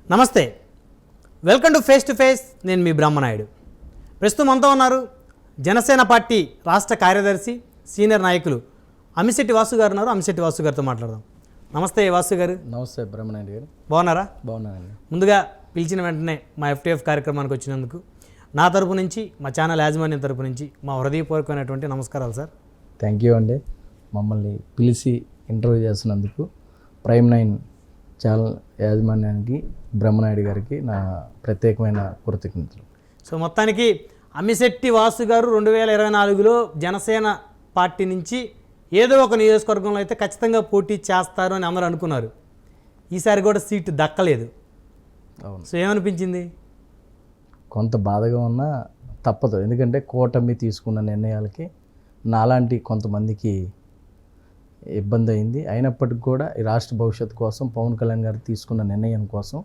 నమస్తే, welcome to face to face. నేను మీ బ్రహ్మనాయుడు. ప్రస్తుతం అంతా ఉన్నారు జనసేన పార్టీ రాష్ట్ర కార్యదర్శి సీనియర్ నాయకులు అమ్మిశెట్టి వాసు గారు ఉన్నారు. అమ్మిశెట్టి వాసు గారితో మాట్లాడదాం. నమస్తే వాసు గారు. నమస్తే బ్రహ్మనాయుడు గారు. బాగున్నారా? బాగున్నానండి. ముందుగా పిలిచిన వెంటనే మా FTF కార్యక్రమానికి వచ్చినందుకు నా తరపు నుంచి, మా ఛానల్ యాజమాన్యం తరపు నుంచి మా హృదయపూర్వకమైనటువంటి నమస్కారాలు సార్. థ్యాంక్ యూ అండి. మమ్మల్ని పిలిచి ఇంటర్వ్యూ చేసినందుకు ప్రైమ్9 ఛానల్ యాజమాన్యానికి, బ్రహ్మనాయుడు గారికి నా ప్రత్యేకమైన కృతజ్ఞతలు. సో మొత్తానికి అమ్మిశెట్టి వాసు గారు 2024లో జనసేన పార్టీ నుంచి ఏదో ఒక నియోజకవర్గంలో అయితే ఖచ్చితంగా పోటీ చేస్తారు అని అందరూ అనుకున్నారు. ఈసారి కూడా సీటు దక్కలేదు. అవును. సో ఏమనిపించింది? కొంత బాధగా ఉన్నా తప్పదు. ఎందుకంటే కూటమి తీసుకున్న నిర్ణయాలకి నాలాంటి కొంతమందికి ఇబ్బంది అయింది. అయినప్పటికీ కూడా ఈ రాష్ట్ర భవిష్యత్తు కోసం పవన్ కళ్యాణ్ గారు తీసుకున్న నిర్ణయం కోసం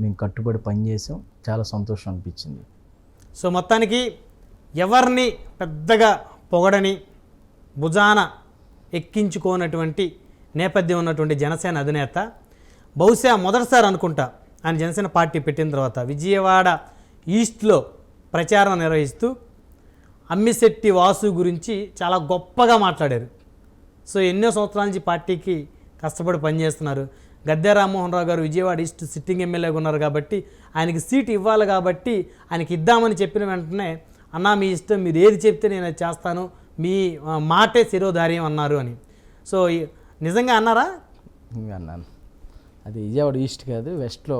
మేము కట్టుబడి పనిచేసాం. చాలా సంతోషం అనిపించింది. సో మొత్తానికి ఎవరిని పెద్దగా పొగడని, భుజాన ఎక్కించుకోనటువంటి నేపథ్యం ఉన్నటువంటి జనసేన అధినేత బహుశా మొదటిసారి అనుకుంటా ఆయన జనసేన పార్టీ పెట్టిన తర్వాత విజయవాడ ఈస్ట్లో ప్రచారం నిర్వహిస్తూ అమ్మిశెట్టి వాసు గురించి చాలా గొప్పగా మాట్లాడారు. సో ఎన్నో సంవత్సరాల నుంచి పార్టీకి కష్టపడి పనిచేస్తున్నారు. గద్దె రామ్మోహన్ రావు గారు విజయవాడ ఈస్ట్ సిట్టింగ్ ఎమ్మెల్యేగా ఉన్నారు కాబట్టి ఆయనకి సీటు ఇవ్వాలి కాబట్టి ఆయనకి ఇద్దామని చెప్పిన వెంటనే అన్నా మీ ఇష్టం, మీరు ఏది చెప్తే నేను అది చేస్తాను, మీ మాటే శిరోధార్యం అన్నారు అని. సో నిజంగా అన్నారా? అన్నాను. అది విజయవాడ ఈస్ట్ కాదు, వెస్ట్లో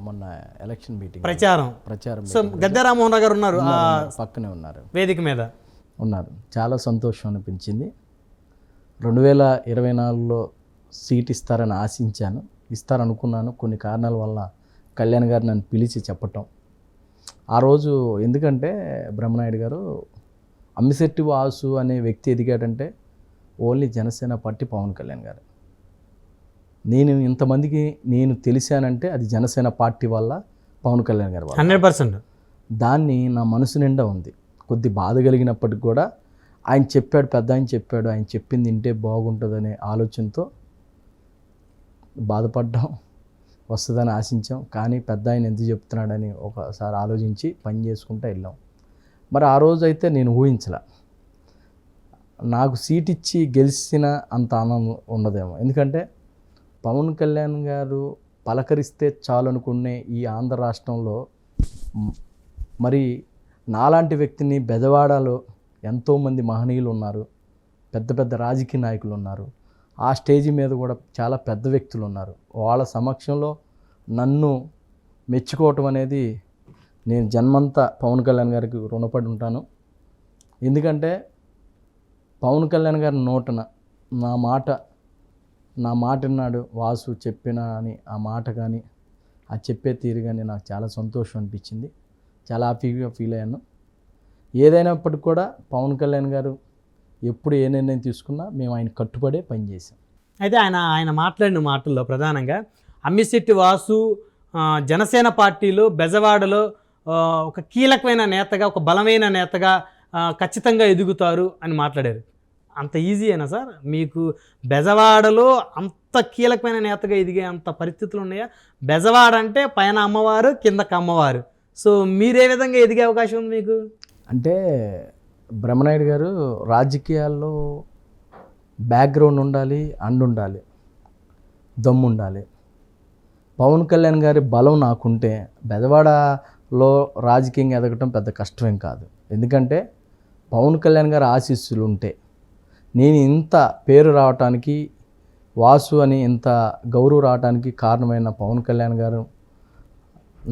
మొన్న ఎలక్షన్ మీటింగ్ ప్రచారం. సో గద్దె రామ్మోహన్ రావు గారు ఉన్నారు, పక్కనే ఉన్నారు, వేదిక మీద ఉన్నారు. చాలా సంతోషం అనిపించింది. 2024లో సీట్ ఇస్తారని ఆశించాను, ఇస్తారనుకున్నాను. కొన్ని కారణాల వల్ల కళ్యాణ్ గారు నన్ను పిలిచి చెప్పటం ఆ రోజు, ఎందుకంటే బ్రహ్మనాయుడు గారు అమ్మిశెట్టి వాసు అనే వ్యక్తి ఎదిగాడంటే ఓన్లీ జనసేన పార్టీ పవన్ కళ్యాణ్ గారు. నేను ఇంతమందికి నేను తెలిసానంటే అది జనసేన పార్టీ వల్ల, పవన్ కళ్యాణ్ గారు వల్ల. 100%. దాన్ని నా మనసు నిండా ఉంది. కొద్ది బాధ కలిగినప్పటికి కూడా ఆయన చెప్పాడు, పెద్ద ఆయన చెప్పాడు, ఆయన చెప్పింది వింటే బాగుంటుందనే ఆలోచనతో బాధపడ్డాం. వస్తుందని ఆశించాం. కానీ పెద్ద ఆయన ఎందుకు చెప్తున్నాడని ఒకసారి ఆలోచించి పని చేసుకుంటూ వెళ్ళాం. మరి ఆ రోజు అయితే నేను ఊహించలే నాకు సీట్ ఇచ్చి గెలిచిన అంత ఆనందం ఉండదేమో. ఎందుకంటే పవన్ కళ్యాణ్ గారు పలకరిస్తే చాలు అనుకునే ఈ ఆంధ్ర రాష్ట్రంలో మరి నాలాంటి వ్యక్తిని బెజవాడలో ఎంతోమంది మహనీయులు ఉన్నారు, పెద్ద పెద్ద రాజకీయ నాయకులు ఉన్నారు, ఆ స్టేజి మీద కూడా చాలా పెద్ద వ్యక్తులు ఉన్నారు. వాళ్ళ సమక్షంలో నన్ను మెచ్చుకోవటం అనేది నేను జన్మంతా పవన్ కళ్యాణ్ గారికి రుణపడి ఉంటాను. ఎందుకంటే పవన్ కళ్యాణ్ గారి నోటన నా మాట విన్నాడు వాసు చెప్పిన అని ఆ మాట కానీ ఆ చెప్పే తీరు కానీ నాకు చాలా సంతోషం అనిపించింది. చాలా హ్యాపీగా ఫీల్ అయ్యాను. ఏదైనప్పటికి కూడా పవన్ కళ్యాణ్ గారు ఎప్పుడు ఏ నిర్ణయం తీసుకున్నా మేము ఆయన కట్టుబడే పనిచేసాం. అయితే ఆయన మాట్లాడిన మాటల్లో ప్రధానంగా అమ్మిశెట్టి వాసు జనసేన పార్టీలో బెజవాడలో ఒక కీలకమైన నేతగా, ఒక బలమైన నేతగా ఖచ్చితంగా ఎదుగుతారు అని మాట్లాడారు. అంత ఈజీ అయినా సార్ మీకు బెజవాడలో అంత కీలకమైన నేతగా ఎదిగే అంత పరిస్థితులు ఉన్నాయా? బెజవాడ అంటే పైన అమ్మవారు, కిందకి అమ్మవారు. సో మీరే విధంగా ఎదిగే అవకాశం ఉంది మీకు? అంటే బ్రహ్మనాయుడు గారు రాజకీయాల్లో బ్యాక్గ్రౌండ్ ఉండాలి, ఉండాలి, దమ్ము ఉండాలి. పవన్ కళ్యాణ్ గారి బలం నాకుంటే బెజవాడలో రాజకీయంగా ఎదగటం పెద్ద కష్టమేం కాదు. ఎందుకంటే పవన్ కళ్యాణ్ గారి ఆశీస్సులు ఉంటే నేను ఇంత పేరు రావటానికి, వాసు అని ఇంత గౌరవం రావడానికి కారణమైన పవన్ కళ్యాణ్ గారు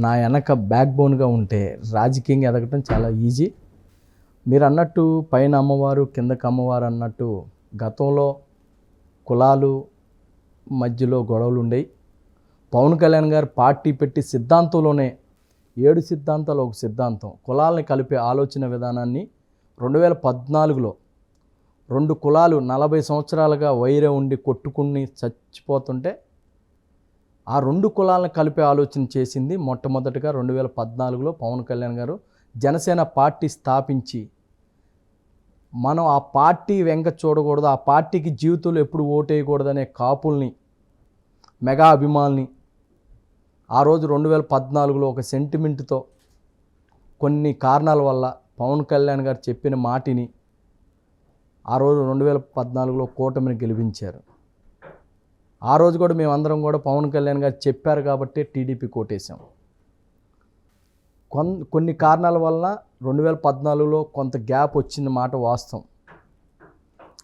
నా వెనక బ్యాక్ బోన్గా ఉంటే రాజకీయంగా ఎదగటం చాలా ఈజీ. మీరు అన్నట్టు పైన అమ్మవారు, కిందకి అమ్మవారు అన్నట్టు గతంలో కులాలు మధ్యలో గొడవలు ఉండేవి. పవన్ కళ్యాణ్ గారు పార్టీ పెట్టి సిద్ధాంతంలోనే 7 సిద్ధాంతాలు ఒక సిద్ధాంతం, కులాలని కలిపే ఆలోచన విధానాన్ని 2014లో 2 కులాలు 40 సంవత్సరాలుగా వైరం ఉండి కొట్టుకుని చచ్చిపోతుంటే ఆ 2 కులాలను కలిపే ఆలోచన చేసింది మొట్టమొదటిగా 2014లో పవన్ కళ్యాణ్ గారు జనసేన పార్టీ స్థాపించి, మనం ఆ పార్టీ వెంక చూడకూడదు, ఆ పార్టీకి జీవితంలో ఎప్పుడు ఓటేయకూడదనే కాపుల్ని, మెగా అభిమానుల్ని ఆ రోజు 2014లో ఒక సెంటిమెంట్తో కొన్ని కారణాల వల్ల పవన్ కళ్యాణ్ గారు చెప్పిన మాటిని ఆ రోజు 2014లో కూటమిని గెలిపించారు. ఆ రోజు కూడా మేమందరం కూడా పవన్ కళ్యాణ్ గారు చెప్పారు కాబట్టి టీడీపీ కోటేశాం. కొన్ని కారణాల వలన 2014లో కొంత గ్యాప్ వచ్చిన మాట వాస్తవం.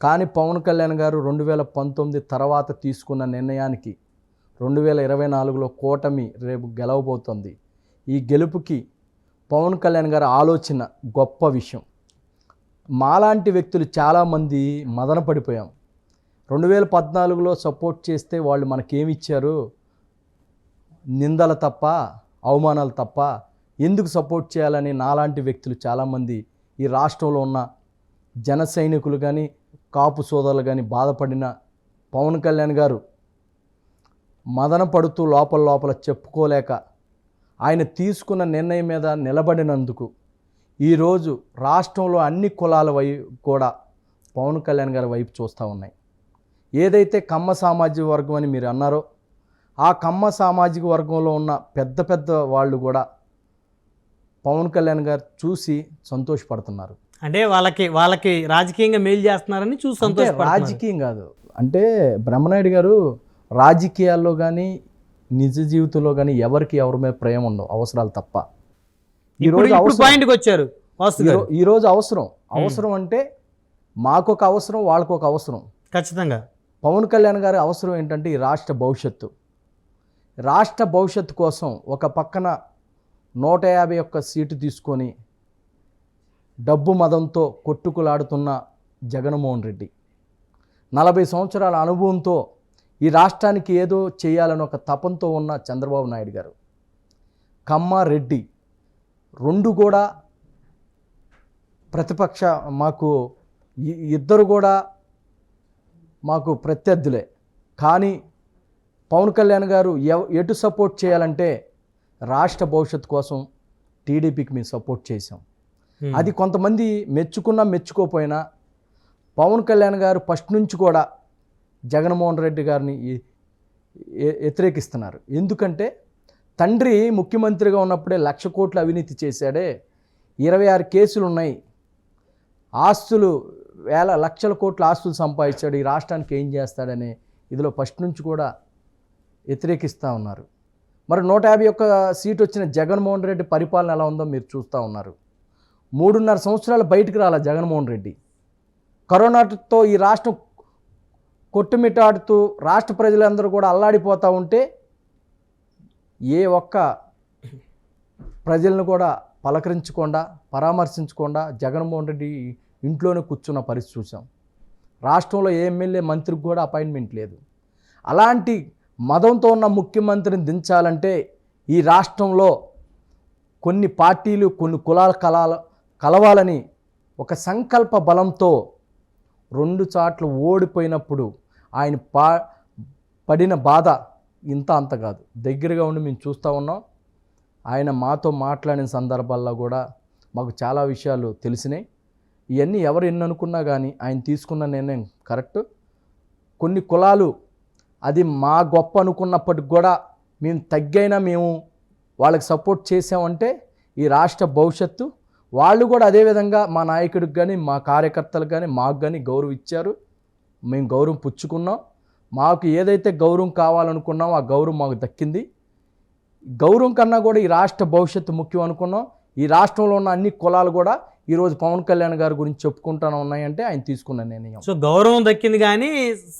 కానీ పవన్ కళ్యాణ్ గారు 2019 తర్వాత తీసుకున్న నిర్ణయానికి 2024లో కూటమి రేపు గెలవబోతోంది. ఈ గెలుపుకి పవన్ కళ్యాణ్ గారి ఆలోచన గొప్ప విషయం. మాలాంటి వ్యక్తులు చాలామంది మదన పడిపోయాం. 2014లో సపోర్ట్ చేస్తే వాళ్ళు మనకేమిచ్చారు? నిందలు తప్ప, అవమానాలు తప్ప, ఎందుకు సపోర్ట్ చేయాలని నాలాంటి వ్యక్తులు చాలామంది ఈ రాష్ట్రంలో ఉన్న జన సైనికులు కానీ కాపు సోదరులు కానీ బాధపడిన పవన్ కళ్యాణ్ గారు మదన పడుతూ లోపల చెప్పుకోలేక ఆయన తీసుకున్న నిర్ణయం మీద నిలబడినందుకు ఈరోజు రాష్ట్రంలో అన్ని కులాల కూడా పవన్ కళ్యాణ్ గారి వైపు చూస్తూ ఉన్నాయి. ఏదైతే కమ్మ సామాజిక వర్గం అని మీరు అన్నారో ఆ కమ్మ సామాజిక వర్గంలో ఉన్న పెద్ద వాళ్ళు కూడా పవన్ కళ్యాణ్ గారు చూసి సంతోషపడుతున్నారు. అంటే వాళ్ళకి రాజకీయంగా మేలు చేస్తున్నారని చూసి సంతోషపడుతున్నారు. రాజకీయం కాదు, అంటే బ్రహ్మనాయుడు గారు రాజకీయాల్లో కానీ నిజ జీవితంలో కానీ ఎవరి మీద ప్రేమ ఉండవు, అవసరాలు తప్ప. ఈరోజు పాయింట్కి వచ్చారు. ఈరోజు అవసరం అంటే మాకొక అవసరం, వాళ్ళకొక అవసరం. ఖచ్చితంగా పవన్ కళ్యాణ్ గారి అవసరం ఏంటంటే ఈ రాష్ట్ర భవిష్యత్తు కోసం ఒక పక్కన 151 సీటు తీసుకొని డబ్బు మదంతో కొట్టుకులాడుతున్న జగన్మోహన్ రెడ్డి, 40 సంవత్సరాల అనుభవంతో ఈ రాష్ట్రానికి ఏదో చేయాలని ఒక తపంతో ఉన్న చంద్రబాబు నాయుడు గారు, కమ్మ రెడ్డి రెండు కూడా ప్రతిపక్ష ఇద్దరు కూడా మాకు ప్రత్యర్థులే. కానీ పవన్ కళ్యాణ్ గారు ఎటు సపోర్ట్ చేయాలంటే రాష్ట్ర భవిష్యత్తు కోసం టీడీపీకి మేము సపోర్ట్ చేసాం. అది కొంతమంది మెచ్చుకోపోయినా పవన్ కళ్యాణ్ గారు ఫస్ట్ నుంచి కూడా జగన్మోహన్ రెడ్డి గారిని వ్యతిరేకిస్తున్నారు. ఎందుకంటే తండ్రి ముఖ్యమంత్రిగా ఉన్నప్పుడే 1,00,000 కోట్ల అవినీతి చేశాడే, 26 కేసులు ఉన్నాయి, ఆస్తులు లక్షల కోట్ల ఆస్తులు సంపాదించాడు, ఈ రాష్ట్రానికి ఏం చేస్తాడనే ఇదిలో ఫస్ట్ నుంచి కూడా వ్యతిరేకిస్తూ ఉన్నారు. మరి 151 సీట్ వచ్చిన జగన్మోహన్ రెడ్డి పరిపాలన ఎలా ఉందో మీరు చూస్తూ ఉన్నారు. 3.5 సంవత్సరాలు బయటకు రాల జగన్మోహన్ రెడ్డి. కరోనాతో ఈ రాష్ట్రం కొట్టుమిట్టాడుతూ రాష్ట్ర ప్రజలందరూ కూడా అల్లాడిపోతూ ఉంటే ఏ ఒక్క ప్రజలను కూడా పలకరించకుండా పరామర్శించకుండా జగన్మోహన్ రెడ్డి ఇంట్లోనే కూర్చున్న పరిస్థితి చూసాం. రాష్ట్రంలో ఏ ఎమ్మెల్యే మంత్రికి కూడా అపాయింట్మెంట్ లేదు. అలాంటి మదంతో ఉన్న ముఖ్యమంత్రిని దించాలంటే ఈ రాష్ట్రంలో కొన్ని పార్టీలు కొన్ని కులాలు కలవాలని ఒక సంకల్ప బలంతో 2 సార్లు ఓడిపోయినప్పుడు ఆయన పడిన బాధ ఇంత అంత కాదు. దగ్గరగా ఉండి మేము చూస్తూ ఉన్నాం. ఆయన మాతో మాట్లాడిన సందర్భాల్లో కూడా మాకు చాలా విషయాలు తెలిసినాయి. ఇవన్నీ ఎవరు ఎన్ని అనుకున్నా కానీ ఆయన తీసుకున్న నిర్ణయం కరెక్ట్. కొన్ని కులాలు అది మా గొప్ప అనుకున్నప్పటికి కూడా మేము తగ్గైనా మేము వాళ్ళకి సపోర్ట్ చేసామంటే ఈ రాష్ట్ర భవిష్యత్తు వాళ్ళు కూడా అదేవిధంగా మా నాయకుడికి కానీ మా కార్యకర్తలకు కానీ మాకు కానీ గౌరవం ఇచ్చారు. మేము గౌరవం పుచ్చుకున్నాం. మాకు ఏదైతే గౌరవం కావాలనుకున్నామో ఆ గౌరవం మాకు దక్కింది. గౌరవం కన్నా కూడా ఈ రాష్ట్ర భవిష్యత్తు ముఖ్యం అనుకున్నాం. ఈ రాష్ట్రంలో ఉన్న అన్ని కులాలు కూడా ఈరోజు పవన్ కళ్యాణ్ గారి గురించి చెప్పుకుంటానే ఉన్నాయంటే ఆయన తీసుకున్న నిర్ణయం. సో గౌరవం దక్కింది కానీ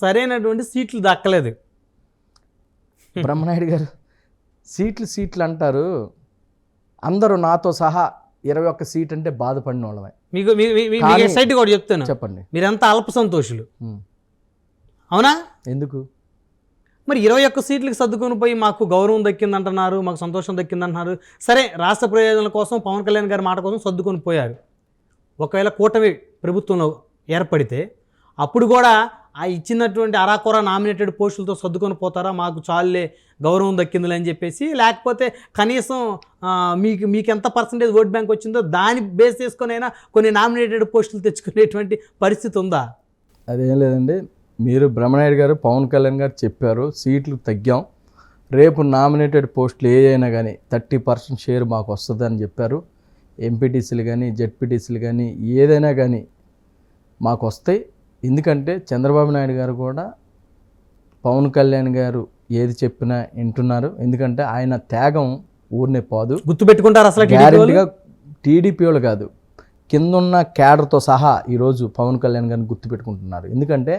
సరైనటువంటి సీట్లు దక్కలేదు. బ్రహ్మనాయుడు గారు సీట్లు అంటారు. అందరూ నాతో సహా 21 సీట్ అంటే బాధపడిన వాళ్ళమే. మీకు ఎక్సైట్ కూడా చెప్తాను, చెప్పండి. మీరంతా అల్ప సంతోషులు, అవునా? ఎందుకు మరి 21 సీట్లకు సర్దుకొని పోయి మాకు గౌరవం దక్కిందంటున్నారు, మాకు సంతోషం దక్కిందంటున్నారు. సరే, రాష్ట్ర ప్రయోజనాల కోసం పవన్ కళ్యాణ్ గారి మాట కోసం సర్దుకొని పోయారు. ఒకవేళ కూటమి ప్రభుత్వంలో ఏర్పడితే అప్పుడు కూడా ఆ ఇచ్చినటువంటి అరాకొర నామినేటెడ్ పోస్టులతో సర్దుకొని పోతారా? మాకు చాలులే గౌరవం దక్కిందిలే అని చెప్పేసి, లేకపోతే కనీసం మీకు ఎంత పర్సంటేజ్ ఓట్ బ్యాంక్ వచ్చిందో దాన్ని బేస్ చేసుకునైనా కొన్ని నామినేటెడ్ పోస్టులు తెచ్చుకునేటువంటి పరిస్థితి ఉందా? అదేం లేదండి. మీరు బ్రహ్మనాయుడు గారు పవన్ కళ్యాణ్ గారు చెప్పారు సీట్లు తగ్గాం, రేపు నామినేటెడ్ పోస్టులు ఏదైనా కానీ 30% షేర్ మాకు వస్తుందని చెప్పారు. ఎంపీటీసీలు కానీ జెడ్పీటీసీలు కానీ ఏదైనా కానీ మాకు వస్తాయి. ఎందుకంటే చంద్రబాబు నాయుడు గారు కూడా పవన్ కళ్యాణ్ గారు ఏది చెప్పినా వింటున్నారు. ఎందుకంటే ఆయన త్యాగం ఊరినే పోదు. గుర్తుపెట్టుకుంటారు అసలు గ్యారెంటీగా టీడీపీ వాళ్ళు కాదు, కిందున్న క్యాడర్తో సహా ఈరోజు పవన్ కళ్యాణ్ గారిని గుర్తుపెట్టుకుంటున్నారు. ఎందుకంటే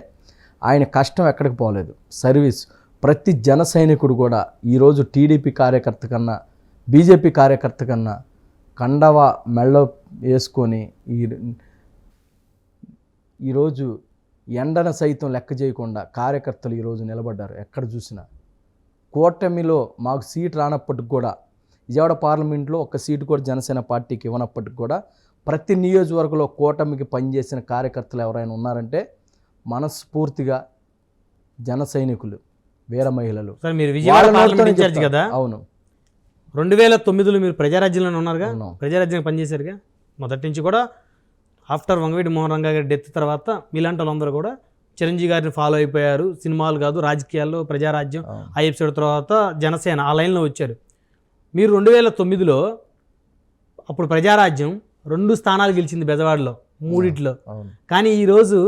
ఆయన కష్టం ఎక్కడికి పోలేదు. సర్వీస్ ప్రతి జన సైనికుడు కూడా ఈరోజు టీడీపీ కార్యకర్త కన్నా బీజేపీ కార్యకర్త కన్నా కండవ మెళ్ళ వేసుకొని ఈరోజు ఎండన సైతం లెక్క చేయకుండా కార్యకర్తలు ఈరోజు నిలబడ్డారు. ఎక్కడ చూసినా కూటమిలో మాకు సీట్ రానప్పటికి కూడా, విజయవాడ పార్లమెంట్లో ఒక సీటు కూడా జనసేన పార్టీకి ఇవ్వనప్పటికి కూడా ప్రతి నియోజకవర్గంలో కూటమికి పనిచేసిన కార్యకర్తలు ఎవరైనా ఉన్నారంటే మనస్ఫూర్తిగా జన సైనికులు, వీర మహిళలు. సార్ మీరు విజయవాడ పార్లమెంట్ ఇన్ఛార్జ్ కదా? అవును. 2009లో మీరు ప్రజారాజ్యంలో ఉన్నారుగా, ప్రజారాజ్యం పనిచేశారుగా. మొదటి నుంచి కూడా ఆఫ్టర్ వంగవీటి మోహన్ రంగా గారి డెత్ తర్వాత మీలాంటి వాళ్ళందరూ కూడా చిరంజీవి గారిని ఫాలో అయిపోయారు. సినిమాలు కాదు, రాజకీయాల్లో ప్రజారాజ్యం ఆ ఎపిసోడ్ తర్వాత జనసేన ఆ లైన్లో వచ్చారు. మీరు 2009లో అప్పుడు ప్రజారాజ్యం 2 స్థానాలు గెలిచింది బెజవాడలో, 3 కానీ ఈరోజు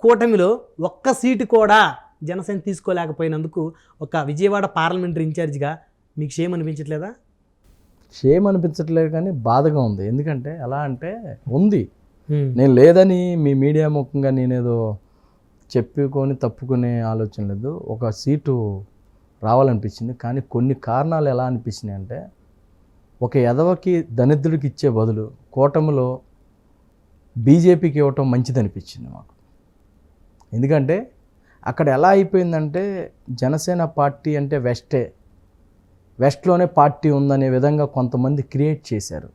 కూటమిలో ఒక్క సీటు కూడా జనసేన తీసుకోలేకపోయినందుకు ఒక విజయవాడ పార్లమెంటరీ ఇన్ఛార్జిగా మీకు షేమ్ అనిపించట్లేదా? షేమ్ అనిపించట్లేదు కానీ బాధగా ఉంది. ఎందుకంటే ఎలా అంటే ఉంది, నేను లేదని మీ మీడియా ముఖంగా నేనేదో చెప్పుకొని తప్పుకునే ఆలోచన లేదు. ఒక సీటు రావాలనిపించింది. కానీ కొన్ని కారణాలు ఎలా అనిపించినాయి అంటే, ఒక ఎదవకి దరిద్రుడికి ఇచ్చే బదులు కూటమిలో బీజేపీకి ఇవ్వటం మంచిది అనిపించింది మాకు. ఎందుకంటే అక్కడ ఎలా అయిపోయిందంటే జనసేన పార్టీ అంటే వెస్ట్లోనే పార్టీ ఉందనే విధంగా కొంతమంది క్రియేట్ చేశారు.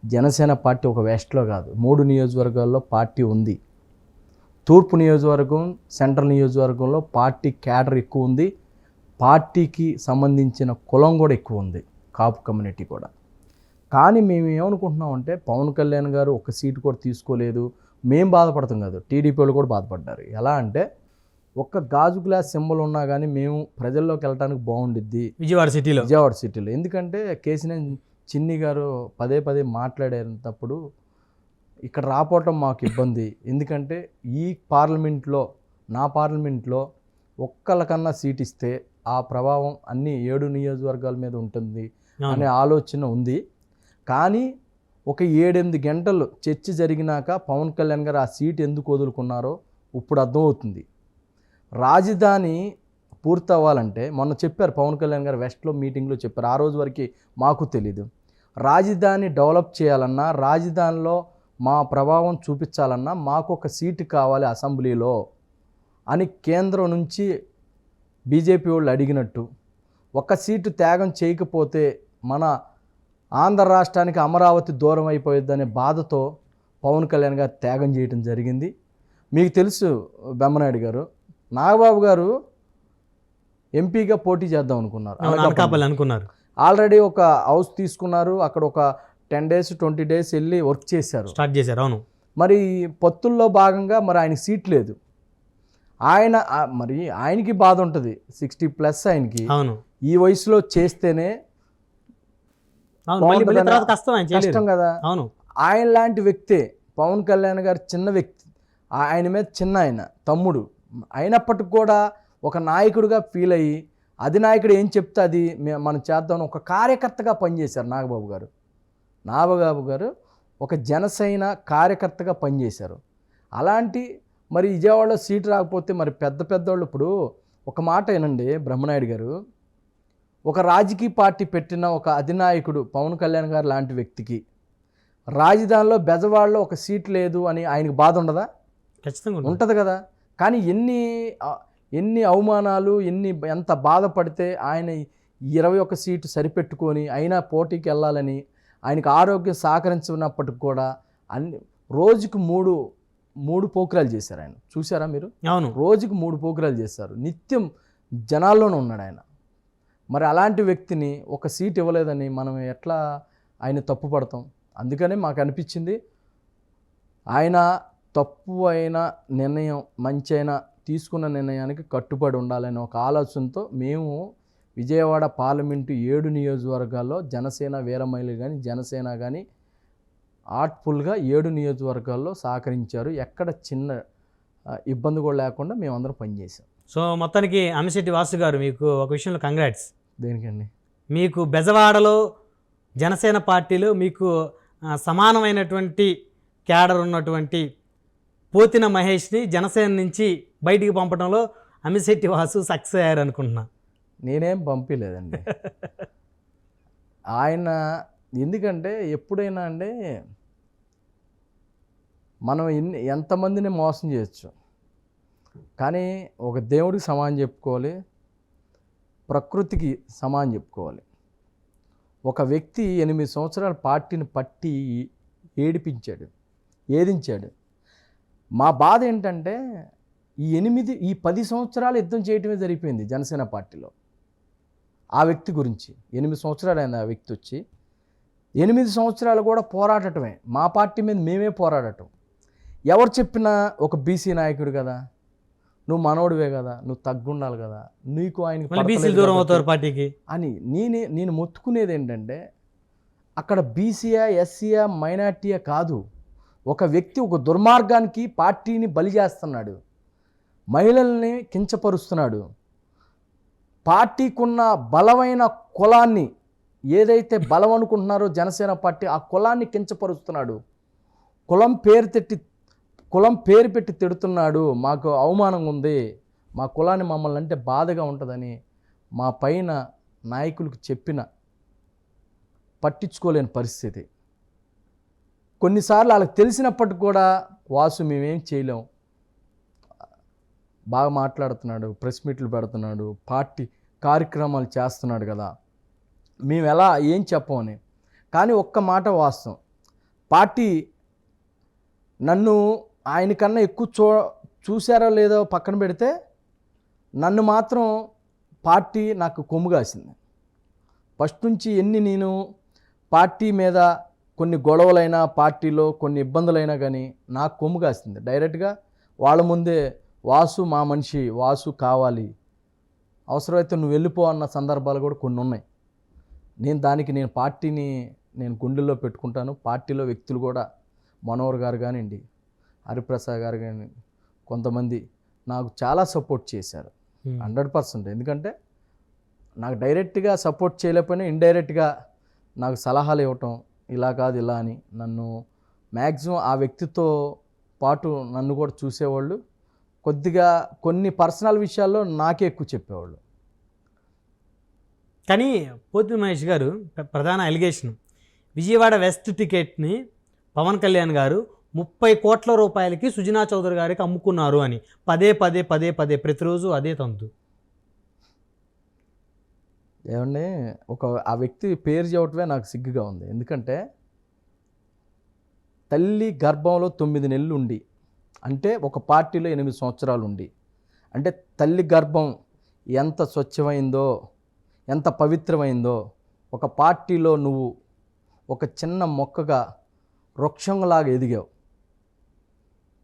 జనసేన పార్టీ ఒక వెస్ట్లో కాదు, 3 నియోజకవర్గాల్లో పార్టీ ఉంది. తూర్పు నియోజకవర్గం, సెంట్రల్ నియోజకవర్గంలో పార్టీ క్యాడర్ ఎక్కువ ఉంది. పార్టీకి సంబంధించిన కులం కూడా ఎక్కువ ఉంది, కాపు కమ్యూనిటీ కూడా. కానీ మేము ఏమనుకుంటున్నామంటే పవన్ కళ్యాణ్ గారు ఒక సీటు కూడా తీసుకోలేదు. మేము బాధపడతాం కాదు, టీడీపీ వాళ్ళు కూడా బాధపడ్డారు. ఎలా అంటే ఒక్క గాజు గ్లాస్ సింబల్ ఉన్నా కానీ మేము ప్రజల్లోకి వెళ్ళడానికి బాగుండిద్ది విజయవాడ సిటీలో. ఎందుకంటే కేసీఆర్ చిన్ని గారు పదే మాట్లాడేటప్పుడు ఇక్కడ రాపోవటం మాకు ఇబ్బంది. ఎందుకంటే ఈ పార్లమెంట్లో, నా పార్లమెంట్లో ఒక్కళ్ళకన్నా సీట్ ఇస్తే ఆ ప్రభావం అన్ని 7 నియోజకవర్గాల మీద ఉంటుంది అనే ఆలోచన ఉంది. కానీ ఒక 7-8 గంటలు చర్చ జరిగినాక పవన్ కళ్యాణ్ గారు ఆ సీట్ ఎందుకు వదులుకున్నారో ఇప్పుడు అర్థమవుతుంది. రాజధాని పూర్తి అవ్వాలంటే మొన్న చెప్పారు పవన్ కళ్యాణ్ గారు వెస్ట్లో మీటింగ్లో చెప్పారు. ఆ రోజు వరకు మాకు తెలీదు. రాజధాని డెవలప్ చేయాలన్నా, రాజధానిలో మా ప్రభావం చూపించాలన్నా మాకు ఒక సీటు కావాలి అసెంబ్లీలో అని కేంద్రం నుంచి బీజేపీ వాళ్ళు అడిగినట్టు, ఒక సీటు త్యాగం చేయకపోతే మన ఆంధ్ర రాష్ట్రానికి అమరావతి దూరం అయిపోయిద్దనే బాధతో పవన్ కళ్యాణ్ గారు త్యాగం చేయడం జరిగింది. మీకు తెలుసు బెమ్మనాయుడు గారు, నాగబాబు గారు ఎంపీగా పోటీ చేద్దాం అనుకున్నారు. ఆల్రెడీ ఒక హౌస్ తీసుకున్నారు. అక్కడ ఒక 10 days 20 days వెళ్ళి వర్క్ స్టార్ట్ చేశారు. అవును. మరి పొత్తుల్లో భాగంగా మరి ఆయనకి సీట్ లేదు. మరి ఆయనకి బాధ ఉంటుంది, 60+ ఆయనకి. అవును. ఈ వయసులో చేస్తేనే కష్టం కదా. అవును. ఆయన లాంటి వ్యక్తే పవన్ కళ్యాణ్ గారు, చిన్న వ్యక్తి, ఆయన మీద చిన్న ఆయన తమ్ముడు అయినప్పటికి కూడా ఒక నాయకుడిగా ఫీల్ అయ్యి అధినాయకుడు ఏం చెప్తే అది మనం చేద్దాం ఒక కార్యకర్తగా పనిచేశారు నాగబాబు గారు ఒక జనసేన కార్యకర్తగా పనిచేశారు. అలాంటి మరి విజయవాడలో సీటు రాకపోతే మరి పెద్దవాళ్ళు ఇప్పుడు ఒక మాట వినండి బ్రహ్మనాయుడు గారు, ఒక రాజకీయ పార్టీ పెట్టిన ఒక అధినాయకుడు పవన్ కళ్యాణ్ గారు లాంటి వ్యక్తికి రాజధానిలో బెజవాడలో ఒక సీట్ లేదు అని ఆయనకు బాధ ఉండదా? ఖచ్చితంగా ఉంటుంది కదా. కానీ ఎన్ని అవమానాలు, ఎంత బాధపడితే ఆయన 21 సీటు సరిపెట్టుకొని అయినా పోటీకి వెళ్ళాలని, ఆయనకు ఆరోగ్యం సహకరించినప్పటికి కూడా రోజుకు మూడు పోకురాలు చేశారు ఆయన. చూసారా మీరు? అవును. రోజుకు 3 పోకురాలు చేశారు. నిత్యం జనాల్లోనే ఉన్నాడు ఆయన. మరి అలాంటి వ్యక్తిని ఒక సీట్ ఇవ్వలేదని మనం ఎట్లా ఆయన తప్పు పడతాం? అందుకనే మాకు అనిపించింది ఆయన తప్పు అయిన నిర్ణయం మంచి అయినా తీసుకున్న నిర్ణయానికి కట్టుబడి ఉండాలనే ఒక ఆలోచనతో మేము విజయవాడ పార్లమెంటు 7 నియోజకవర్గాల్లో జనసేన వీరమహిళలు కానీ జనసేన కానీ ఆర్ట్ఫుల్గా 7 నియోజకవర్గాల్లో సహకరించారు. ఎక్కడ చిన్న ఇబ్బంది కూడా లేకుండా మేమందరం పనిచేసాం. సో మొత్తానికి అమిశెట్టి వాసు గారు మీకు ఒక విషయంలో కంగ్రాట్స్. దేనికండి? మీకు బెజవాడలో జనసేన పార్టీలో మీకు సమానమైనటువంటి క్యాడర్ ఉన్నటువంటి పోతిన మహేష్ని జనసేన నుంచి బయటికి పంపడంలో అమిశెట్టి వాసు సక్సెస్ అయ్యారు అనుకుంటున్నా. నేనేం పంపించలేదండి. ఆయన ఎందుకంటే ఎప్పుడైనా అంటే మనం ఎంతమందిని మోసం చేయొచ్చు, కానీ ఒక దేవుడికి సమానం చెప్పుకోవాలి, ప్రకృతికి సమానం చెప్పుకోవాలి. ఒక వ్యక్తి 8 సంవత్సరాల పార్టీని పట్టి ఏడిపించాడు, ఏదించాడు. మా బాధ ఏంటంటే ఈ 10 సంవత్సరాలు యుద్ధం చేయటమే జరిగిపోయింది జనసేన పార్టీలో. ఆ వ్యక్తి గురించి 8 సంవత్సరాలు అయింది. ఆ వ్యక్తి వచ్చి 8 సంవత్సరాలు కూడా పోరాడటమే, మా పార్టీ మీద మేమే పోరాడటం. ఎవరు చెప్పినా ఒక బీసీ నాయకుడు కదా, నువ్వు మనోడివే కదా, నువ్వు తగ్గుండాలి కదా, నీకు ఆయనకి దూరం అవుతారు పార్టీకి అని నేను మొత్తుకునేది ఏంటంటే అక్కడ బీసీయా ఎస్సీయా మైనార్టీయా కాదు, ఒక వ్యక్తి ఒక దుర్మార్గానికి పార్టీని బలి చేస్తున్నాడు, మహిళల్ని కించపరుస్తున్నాడు, పార్టీకున్న బలమైన కులాన్ని ఏదైతే బలం అనుకుంటున్నారో జనసేన పార్టీ ఆ కులాన్ని కించపరుస్తున్నాడు, కులం పేరు పెట్టి తిడుతున్నాడు, మాకు అవమానంగా ఉంది, మా కులాన్ని మమ్మల్ని అంటే బాధగా ఉంటుందని మా పైన నాయకులకు చెప్పిన పట్టించుకోలేని పరిస్థితి. కొన్నిసార్లు వాళ్ళకి తెలిసినప్పటికి కూడా వాసు మేమేం చేయలేం, బాగా మాట్లాడుతున్నాడు, ప్రెస్ మీట్లు పెడుతున్నాడు, పార్టీ కార్యక్రమాలు చేస్తున్నాడు కదా, మేము ఎలా ఏం చెప్పమని. కానీ ఒక్క మాట వాస్తవం, పార్టీ నన్ను ఆయనకన్నా ఎక్కువ చూశారో లేదో పక్కన పెడితే నన్ను మాత్రం పార్టీ నాకు కొమ్ము కాసింది. ఫస్ట్ నుంచి నేను పార్టీ మీద కొన్ని గొడవలైనా పార్టీలో కొన్ని ఇబ్బందులైనా కానీ నాకు కొమ్ము కాసింది. డైరెక్ట్గా వాళ్ళ ముందే వాసు మా మనిషి, వాసు కావాలి, అవసరమైతే నువ్వు వెళ్ళిపో అన్న సందర్భాలు కూడా కొన్ని ఉన్నాయి. నేను పార్టీని గుండెల్లో పెట్టుకుంటాను. పార్టీలో వ్యక్తులు కూడా మనోహర్ గారు కానివ్వండి, హరిప్రసాద్ గారు కానీ కొంతమంది నాకు చాలా సపోర్ట్ చేశారు 100%. ఎందుకంటే నాకు డైరెక్ట్గా సపోర్ట్ చేయలేకపోయినా ఇండైరెక్ట్గా నాకు సలహాలు ఇవ్వటం, ఇలా కాదు ఇలా అని నన్ను మ్యాక్సిమం ఆ వ్యక్తితో పాటు నన్ను కూడా చూసేవాళ్ళు. కొద్దిగా కొన్ని పర్సనల్ విషయాల్లో నాకే ఎక్కువ చెప్పేవాళ్ళు. కానీ పోతిన మహేష్ గారు ప్రధాన అలిగేషన్, విజయవాడ వెస్ట్ టికెట్ని పవన్ కళ్యాణ్ గారు 30 కోట్ల రూపాయలకి సుజనా చౌదరి గారికి అమ్ముకున్నారు అని పదే ప్రతిరోజు అదే తంతు. ఏమండి, ఆ వ్యక్తి పేరు చెప్పటమే నాకు సిగ్గుగా ఉంది. ఎందుకంటే తల్లి గర్భంలో 9 నెలలు ఉండి, అంటే ఒక పార్టీలో 8 సంవత్సరాలు ఉండి, అంటే తల్లి గర్భం ఎంత స్వచ్ఛమైందో ఎంత పవిత్రమైందో, ఒక పార్టీలో నువ్వు ఒక చిన్న మొక్కగా వృక్షంలాగా ఎదిగావు.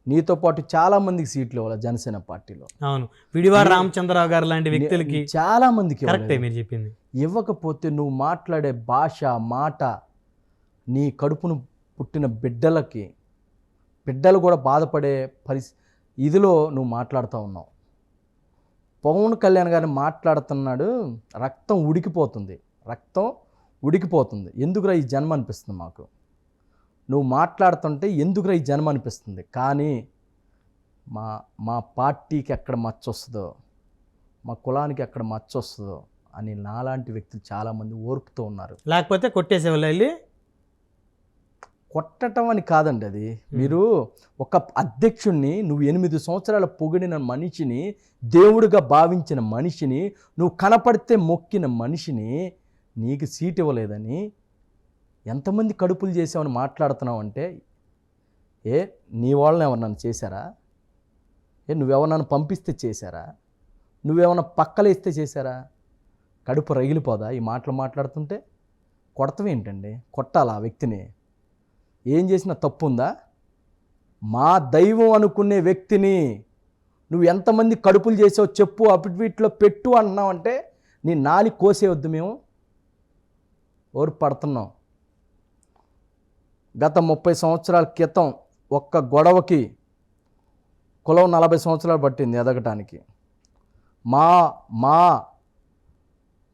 నీతో పాటు చాలామందికి సీట్లు ఇవ్వాలి జనసేన పార్టీలో. అవును, విడివాడ రామచంద్రరావు గారు లాంటి వ్యక్తులకి చాలామందికి మీరు చెప్పింది. ఇవ్వకపోతే నువ్వు మాట్లాడే భాష మాట నీ కడుపును పుట్టిన బిడ్డలు కూడా బాధపడే ఇదిలో నువ్వు మాట్లాడుతూ ఉన్నావు. పవన్ కళ్యాణ్ గారిని మాట్లాడుతున్నాడు, రక్తం ఉడికిపోతుంది. ఎందుకురా ఈ జన్మ అనిపిస్తుంది మాకు, నువ్వు మాట్లాడుతుంటే ఎందుకురా ఈ జన్మ అనిపిస్తుంది. కానీ మా పార్టీకి ఎక్కడ మచ్చ వస్తుందో, మా కులానికి ఎక్కడ మచ్చ వస్తుందో అని నాలాంటి వ్యక్తులు చాలామంది ఓర్పుతూ ఉన్నారు. లేకపోతే కొట్టేసేవాళ్ళు వెళ్ళి. కొట్టడం అని కాదండి, అది మీరు ఒక అధ్యక్షుడిని, నువ్వు 8 సంవత్సరాల పొగిడిన మనిషిని, దేవుడిగా భావించిన మనిషిని, నువ్వు కనపడితే మొక్కిన మనిషిని నీకు సీట్ ఇవ్వలేదని ఎంతమంది కడుపులు చేసావని మాట్లాడుతున్నావు అంటే, నీ వాళ్ళని ఎవరన్నా చేశారా? నువ్వెవరన్నా పంపిస్తే చేశారా? నువ్వేమన్నా పక్కలేస్తే చేశారా? కడుపు రగిలిపోదా ఈ మాటలు మాట్లాడుతుంటే? కొడతావేంటండి? కొట్టాలా ఆ వ్యక్తిని? ఏం చేసినా తప్పు ఉందా? మా దైవం అనుకునే వ్యక్తిని నువ్వు ఎంతమంది కడుపులు చేసావు చెప్పు, అపిట్వీట్లో పెట్టు అన్నావంటే నీ నాలి కోసేవద్దు మేము ఓర్పు పడుతున్నాం. గత 30 సంవత్సరాల క్రితం ఒక్క గొడవకి కులం 40 సంవత్సరాలు పట్టింది ఎదగటానికి. మా మా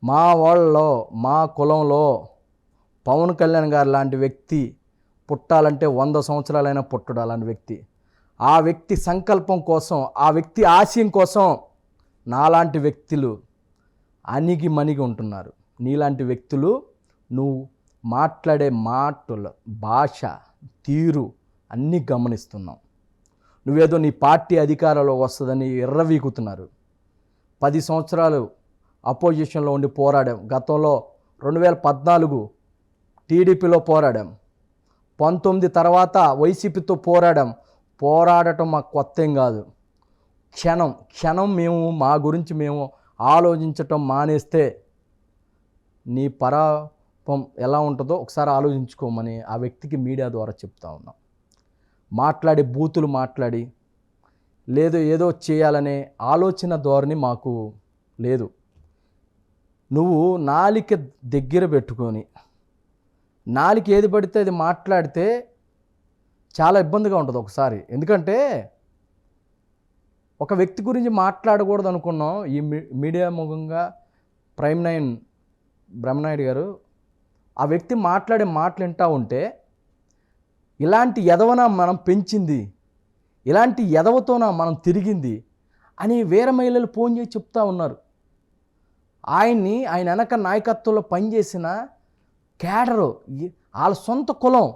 మా వాళ్ళలో మా కులంలో పవన్ కళ్యాణ్ గారు లాంటి వ్యక్తి పుట్టాలంటే 100 సంవత్సరాలైనా పుట్టడు. అలాంటి వ్యక్తి, ఆ వ్యక్తి సంకల్పం కోసం, ఆ వ్యక్తి ఆశయం కోసం నాలాంటి వ్యక్తులు అణిగి మణిగి ఉంటున్నారు. నీలాంటి వ్యక్తులు నువ్వు మాట్లాడే మాటలు, భాష, తీరు అన్నీ గమనిస్తున్నాం. నువ్వేదో నీ పార్టీ అధికారంలో వస్తుందని ఎర్రవీకుతున్నారు. 10 సంవత్సరాలు అపోజిషన్లో ఉండి పోరాడాం. గతంలో 2014 టీడీపీలో పోరాడాం, 19 తర్వాత వైసీపీతో పోరాడటం మాకు కొత్త ఏం కాదు. క్షణం మేము మా గురించి మేము ఆలోచించటం మానేస్తే నీ పరాపం ఎలా ఉంటుందో ఒకసారి ఆలోచించుకోమని ఆ వ్యక్తికి మీడియా ద్వారా చెప్తా ఉన్నాం. మాట్లాడి బూతులు మాట్లాడి ఏదో చేయాలనే ఆలోచన ధోరణి మాకు లేదు. నువ్వు నాలిక దగ్గర పెట్టుకొని నాలిక ఏది పడితే అది మాట్లాడితే చాలా ఇబ్బందిగా ఉంటుంది ఒకసారి. ఎందుకంటే ఒక వ్యక్తి గురించి మాట్లాడకూడదు అనుకున్నాం. ఈ మీడియా ముఖంగా ప్రైమ్9 బ్రహ్మనాయుడు గారు ఆ వ్యక్తి మాట్లాడే మాటలు వింటూ ఉంటే ఇలాంటి ఎదవన మనం పెంచింది, ఇలాంటి ఎదవతోన మనం తిరిగింది అని వేరే మహిళలు ఫోన్ చేసి చెప్తా ఉన్నారు. ఆయన వెనక నాయకత్వంలో పనిచేసిన క్యాడరు, వాళ్ళ సొంత కులం,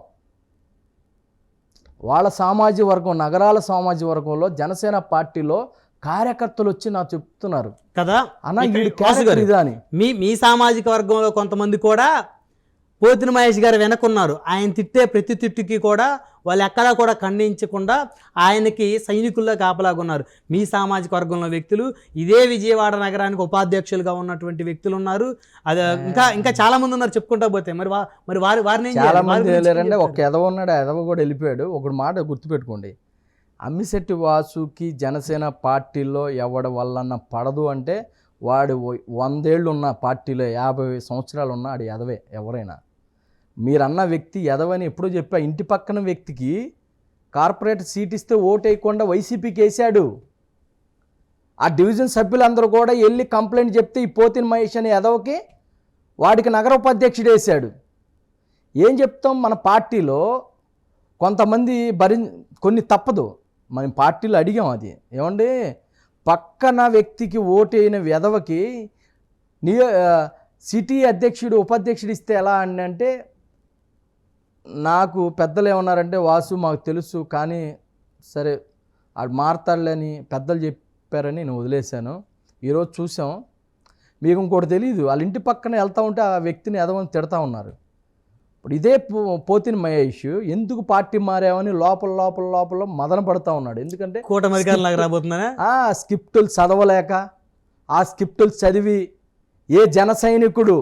వాళ్ళ సామాజిక వర్గం, నగరాల సామాజిక వర్గంలో జనసేన పార్టీలో కార్యకర్తలు వచ్చి నాకు చెప్తున్నారు కదా అన్న ఈ క్యారెక్టర్ ఇదా అని. మీ సామాజిక వర్గంలో కొంతమంది కూడా పోతిన మహేష్ గారు వెనకున్నారు. ఆయన తిట్టే ప్రతి తిట్టుకి కూడా వాళ్ళు ఎక్కడా కూడా ఖండించకుండా ఆయనకి సైనికుల్లో కాపలాగున్నారు. మీ సామాజిక వర్గంలో వ్యక్తులు, ఇదే విజయవాడ నగరానికి ఉపాధ్యక్షులుగా ఉన్నటువంటి వ్యక్తులు ఉన్నారు. అది ఇంకా చాలా మంది ఉన్నారు చెప్పుకుంటా పోతే. మరి వారిని చాలా మంది వెళ్ళారంటే ఒక ఎదవ ఉన్నాడు, ఆ ఎదవ కూడా వెళ్ళిపోయాడు. ఒకటి మాట గుర్తుపెట్టుకోండి, అమ్మిశెట్టి వాసుకి జనసేన పార్టీలో ఎవడి వల్లన్నా పడదు అంటే వాడు 100 ఏళ్ళు ఉన్న పార్టీలో 50 సంవత్సరాలు ఉన్న ఆడు ఎదవే. ఎవరైనా మీరన్న వ్యక్తి ఎదవని ఎప్పుడో చెప్పా. ఇంటి పక్కన వ్యక్తికి కార్పొరేట్ సీట్ ఇస్తే ఓటు వేయకుండా వైసీపీకి వేశాడు. ఆ డివిజన్ సభ్యులందరూ కూడా వెళ్ళి కంప్లైంట్ చెప్తే ఈ పోతిన మహేష్ అనే ఎదవకి వాడికి నగర ఉపాధ్యక్షుడు వేశాడు. ఏం చెప్తాం, మన పార్టీలో కొంతమంది కొన్ని తప్పదు. మనం పార్టీలో అడిగాం, అది ఏమండి పక్కన వ్యక్తికి ఓటు అయిన ఎదవకి సిటీ అధ్యక్షుడు ఉపాధ్యక్షుడు ఇస్తే ఎలా అంటే, నాకు పెద్దలు ఏమన్నారంటే, వాసు మాకు తెలుసు కానీ సరే ఆడు మారతాడులేని పెద్దలు చెప్పారని నేను వదిలేశాను. ఈరోజు చూసాం. మీకు ఇంకోటి తెలియదు, వాళ్ళ ఇంటి పక్కన వెళ్తూ ఉంటే ఆ వ్యక్తిని ఎదవని తిడతా ఉన్నారు. ఇప్పుడు ఇదే పోతిన మహేష్ ఎందుకు పార్టీ మారామని లోపల మదన పడుతూ ఉన్నాడు. ఎందుకంటే స్క్రిప్టులు చదవలేక, ఆ స్క్రిప్టులు చదివి ఏ జన సైనికుడు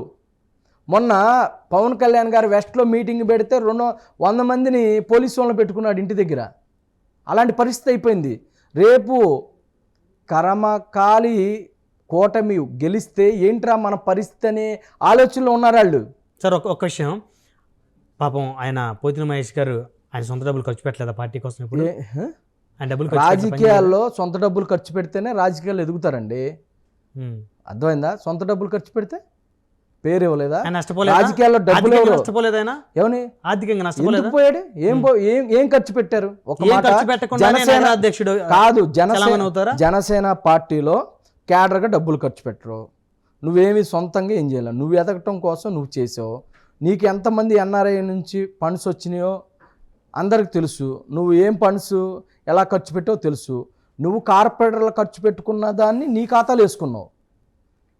మొన్న పవన్ కళ్యాణ్ గారు వెస్ట్లో మీటింగ్ పెడితే 100 మందిని పోలీసు వాళ్ళని పెట్టుకున్నాడు ఇంటి దగ్గర. అలాంటి పరిస్థితి అయిపోయింది. రేపు కరమకాలి కూటమి గెలిస్తే ఏంట్రా మన పరిస్థితి అనే ఆలోచనలో ఉన్నారు వాళ్ళు. సార్ ఒక విషయం, పాపం ఆయన పోతిన మహేష్ గారు ఆయన సొంత డబ్బులు ఖర్చు పెట్టలేదా పార్టీ కోసం? ఇప్పుడు ఆయన డబ్బులు రాజకీయాల్లో సొంత డబ్బులు ఖర్చు పెడితేనే రాజకీయాలు ఎదుగుతారండి. అర్థమైందా? సొంత డబ్బులు ఖర్చు పెడితే పేరు ఇవ్వలేదా? రాజకీయాల్లో డబ్బులు నష్టపోలేదైనా? ఏమని ఆర్థికంగా నష్టపోయాడు? ఏం ఖర్చు పెట్టారు? ఒక జనసేన అధ్యక్షుడు కాదు, జనసేన పార్టీలో క్యాడర్గా డబ్బులు ఖర్చు పెట్టరు. నువ్వేమి సొంతంగా ఏం చేయలేవు. నువ్వు ఎదగటం కోసం నువ్వు చేసావు. నీకు ఎంతమంది ఎన్ఆర్ఐ నుంచి ఫండ్స్ వచ్చినాయో అందరికి తెలుసు. నువ్వు ఏం ఫండ్స్ ఎలా ఖర్చు పెట్టావో తెలుసు. నువ్వు కార్పొరేటర్లు ఖర్చు పెట్టుకున్న దాన్ని నీ ఖాతాలో వేసుకున్నావు.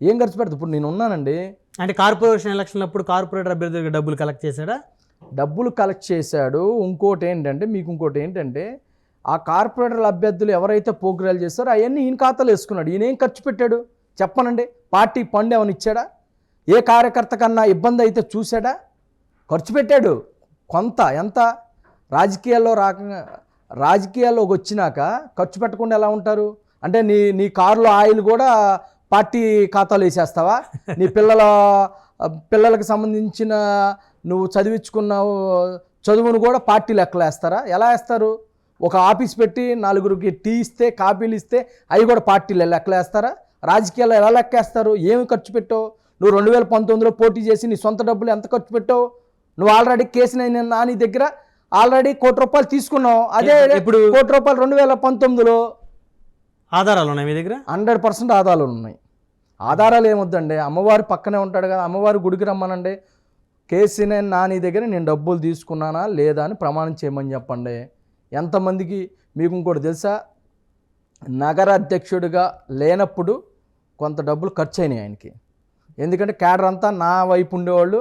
ఏం ఖర్చు పెడతావు? ఇప్పుడు నేను ఉన్నానండి. అంటే కార్పొరేషన్ ఎలక్షన్ అప్పుడు కార్పొరేటర్ అభ్యర్థులకు డబ్బులు కలెక్ట్ చేశాడా? డబ్బులు కలెక్ట్ చేశాడు. ఇంకోటి ఏంటంటే ఆ కార్పొరేటర్ల అభ్యర్థులు ఎవరైతే పోగ్రాలు చేస్తారో అవన్నీ ఈయన ఖాతాలో వేసుకున్నాడు. ఈయన ఏం ఖర్చు పెట్టాడు చెప్పనండి? పార్టీ ఫండ్ ఏమైనా ఇచ్చాడా? ఏ కార్యకర్త కన్నా ఇబ్బంది అయితే చూశాడా? ఖర్చు పెట్టాడు కొంత. ఎంత రాజకీయాల్లోకి వచ్చినాక ఖర్చు పెట్టకుండా ఎలా ఉంటారు? అంటే నీ కారులో ఆయిల్ కూడా పార్టీ ఖాతాలో వేసేస్తావా? నీ పిల్లలకు సంబంధించిన నువ్వు చదివించుకున్నావు చదువును కూడా పార్టీ లెక్కలు వేస్తారా? ఎలా వేస్తారు? ఒక ఆఫీస్ పెట్టి 4గురికి టీ ఇస్తే, కాపీలు ఇస్తే అవి కూడా పార్టీలు లెక్కలు వేస్తారా? రాజకీయాల్లో ఎలా లెక్కేస్తారు? ఏమి ఖర్చు పెట్టావు నువ్వు? 2019లో పోటీ చేసి నీ సొంత డబ్బులు ఎంత ఖర్చు పెట్టావు? నువ్వు ఆల్రెడీ కేసునైనా నాని దగ్గర ఆల్రెడీ ₹1 తీసుకున్నావు. అదే ఇప్పుడు ₹1 2019లో ఆధారాలు ఉన్నాయి మీ దగ్గర? 100% ఆధారాలు ఉన్నాయి. ఆధారాలు ఏమొద్దండి, అమ్మవారి పక్కనే ఉంటాడు కదా, అమ్మవారి గుడికి రమ్మనండి. కేసీఆర్ నాని దగ్గర నేను డబ్బులు తీసుకున్నానా లేదా అని ప్రమాణం చేయమని చెప్పండి. ఎంతమందికి మీకు ఇంకోటి తెలుసా, నగర అధ్యక్షుడిగా లేనప్పుడు కొంత డబ్బులు ఖర్చు అయినాయి ఆయనకి. ఎందుకంటే క్యాడర్ అంతా నా వైపు ఉండేవాళ్ళు,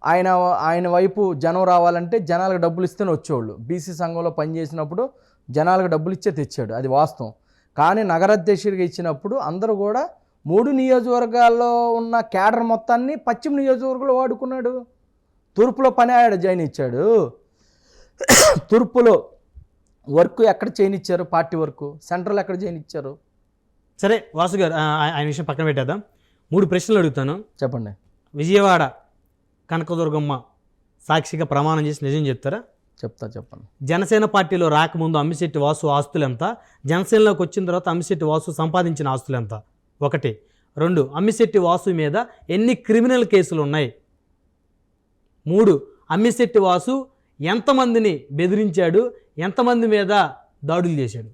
ఆయన వైపు జనం రావాలంటే జనాలకు డబ్బులు ఇస్తేనే వచ్చేవాళ్ళు. బీసీ సంఘంలో పనిచేసినప్పుడు జనాలకు డబ్బులు ఇచ్చే తెచ్చాడు, అది వాస్తవం. కానీ నగరాధ్యక్షుడిగా ఇచ్చినప్పుడు అందరూ కూడా 3 నియోజకవర్గాల్లో ఉన్న క్యాడర్ మొత్తాన్ని పశ్చిమ నియోజకవర్గంలో వాడుకున్నాడు. తూర్పులో పని ఆడ జాయిన్ ఇచ్చాడు. తూర్పులో వర్క్ ఎక్కడ చేయనిచ్చారు? Party work. సెంట్రల్ ఎక్కడ చేయనిచ్చారు? సరే వాసు గారు, ఆయన విషయం పక్కన పెట్టేద్దాం. 3 ప్రశ్నలు అడుగుతాను, చెప్పండి. విజయవాడ కనకదుర్గమ్మ సాక్షిగా ప్రమాణం చేసి నిజం చెప్తారా? చెప్పండి. జనసేన పార్టీలో రాకముందు అమ్మిశెట్టి వాసు ఆస్తులు ఎంత? జనసేనలోకి వచ్చిన తర్వాత అమ్మిశెట్టి వాసు సంపాదించిన ఆస్తులు ఎంత? 1. 2. అమ్మిశెట్టి వాసు మీద ఎన్ని క్రిమినల్ కేసులు ఉన్నాయి? 3. అమ్మిశెట్టి వాసు ఎంతమందిని బెదిరించాడు? ఎంతమంది మీద దాడులు చేశాడు?